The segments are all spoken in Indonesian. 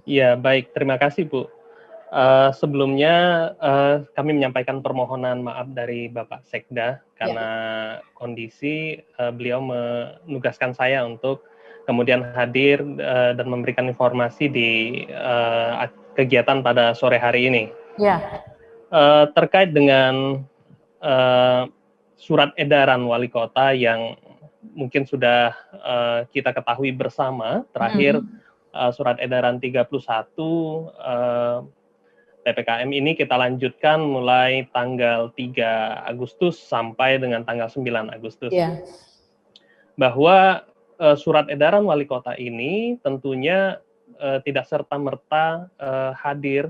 Iya, baik. Terima kasih, Bu. Sebelumnya, kami menyampaikan permohonan maaf dari Bapak Sekda Ya. karena kondisi, beliau menugaskan saya untuk kemudian hadir, dan memberikan informasi di, kegiatan pada sore hari ini. Ya. Terkait dengan, eee, surat edaran wali kota yang mungkin sudah, kita ketahui bersama, terakhir, Mhm. surat edaran 31, PPKM ini kita lanjutkan mulai tanggal 3 Agustus sampai dengan tanggal 9 Agustus. Iya. Bahwa, surat edaran wali kota ini tentunya, tidak serta-merta, hadir,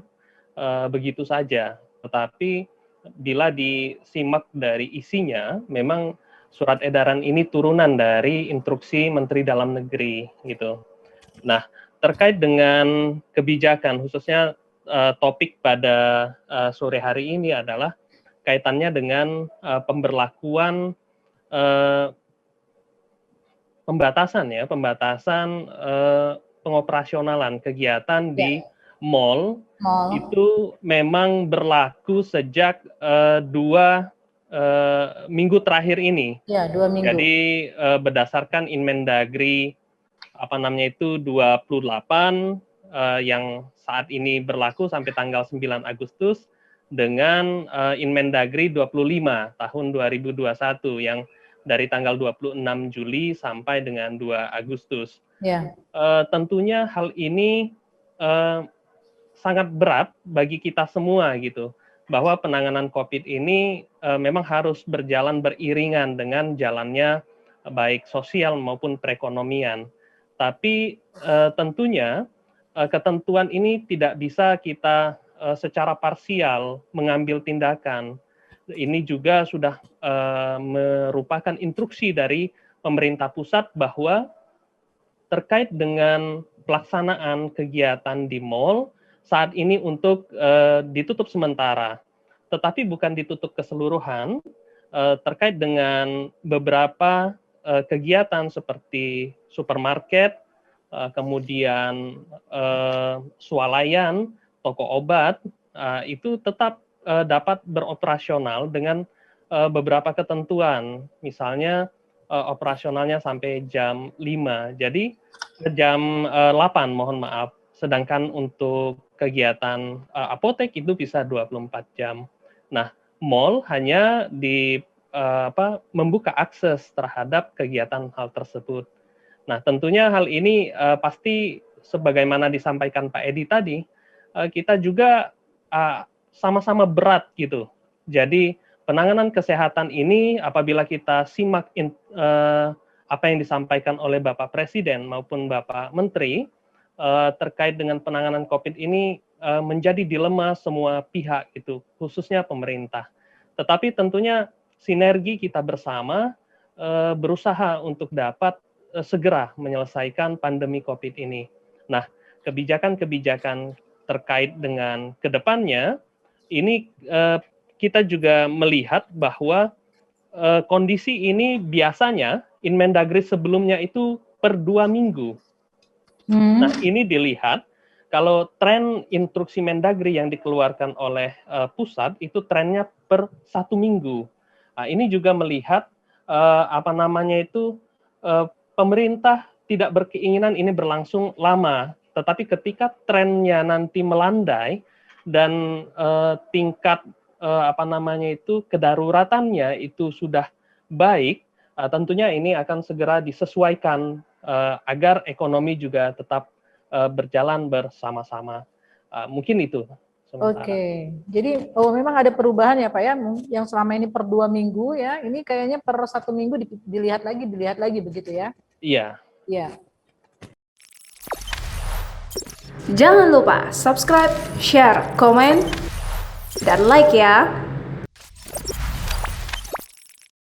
begitu saja. Tetapi bila disimak dari isinya, memang surat edaran ini turunan dari instruksi Menteri Dalam Negeri, gitu. Nah, terkait dengan kebijakan, khususnya topik pada sore hari ini adalah kaitannya dengan pemberlakuan pembatasan pengoperasionalan kegiatan Ya. di mal Mall. itu memang berlaku sejak 2 minggu terakhir ini. Ya, 2 minggu. Jadi berdasarkan Inmendagri 28 yang saat ini berlaku sampai tanggal 9 Agustus dengan Inmendagri 25 tahun 2021 yang dari tanggal 26 Juli sampai dengan 2 Agustus. Ya. Tentunya hal ini sangat berat bagi kita semua gitu, bahwa penanganan COVID ini memang harus berjalan beriringan dengan jalannya baik sosial maupun perekonomian. Tapi tentunya ketentuan ini tidak bisa kita secara parsial mengambil tindakan. Ini juga sudah merupakan instruksi dari pemerintah pusat bahwa terkait dengan pelaksanaan kegiatan di mal saat ini untuk ditutup sementara, tetapi bukan ditutup keseluruhan, terkait dengan beberapa kegiatan seperti supermarket, kemudian swalayan, toko obat, itu tetap dapat beroperasional dengan beberapa ketentuan, misalnya operasionalnya sampai jam 5, jadi jam 8, mohon maaf. Sedangkan untuk kegiatan apotek itu bisa 24 jam. Nah, mal hanya membuka akses terhadap kegiatan hal tersebut. Nah, tentunya hal ini pasti sebagaimana disampaikan Pak Edi tadi, kita juga sama-sama berat gitu. Jadi penanganan kesehatan ini apabila kita simak apa yang disampaikan oleh Bapak Presiden maupun Bapak Menteri terkait dengan penanganan COVID ini menjadi dilema semua pihak itu, khususnya pemerintah. Tetapi tentunya sinergi kita bersama berusaha untuk dapat segera menyelesaikan pandemi COVID ini. Nah, kebijakan-kebijakan terkait dengan kedepannya ini kita juga melihat bahwa kondisi ini biasanya Inmendagri sebelumnya itu per 2 minggu. Nah, ini dilihat kalau tren instruksi Mendagri yang dikeluarkan oleh pusat itu trennya per 1 minggu. Nah, ini juga melihat pemerintah tidak berkeinginan ini berlangsung lama, tetapi ketika trennya nanti melandai dan tingkat kedaruratannya itu sudah baik, tentunya ini akan segera disesuaikan agar ekonomi juga tetap berjalan bersama-sama. Mungkin itu sementara. Oke, jadi memang ada perubahan ya Pak ya, yang selama ini per 2 minggu ya, ini kayaknya per 1 minggu dilihat lagi begitu ya? Iya. Iya. Jangan lupa subscribe, share, komen, dan like ya.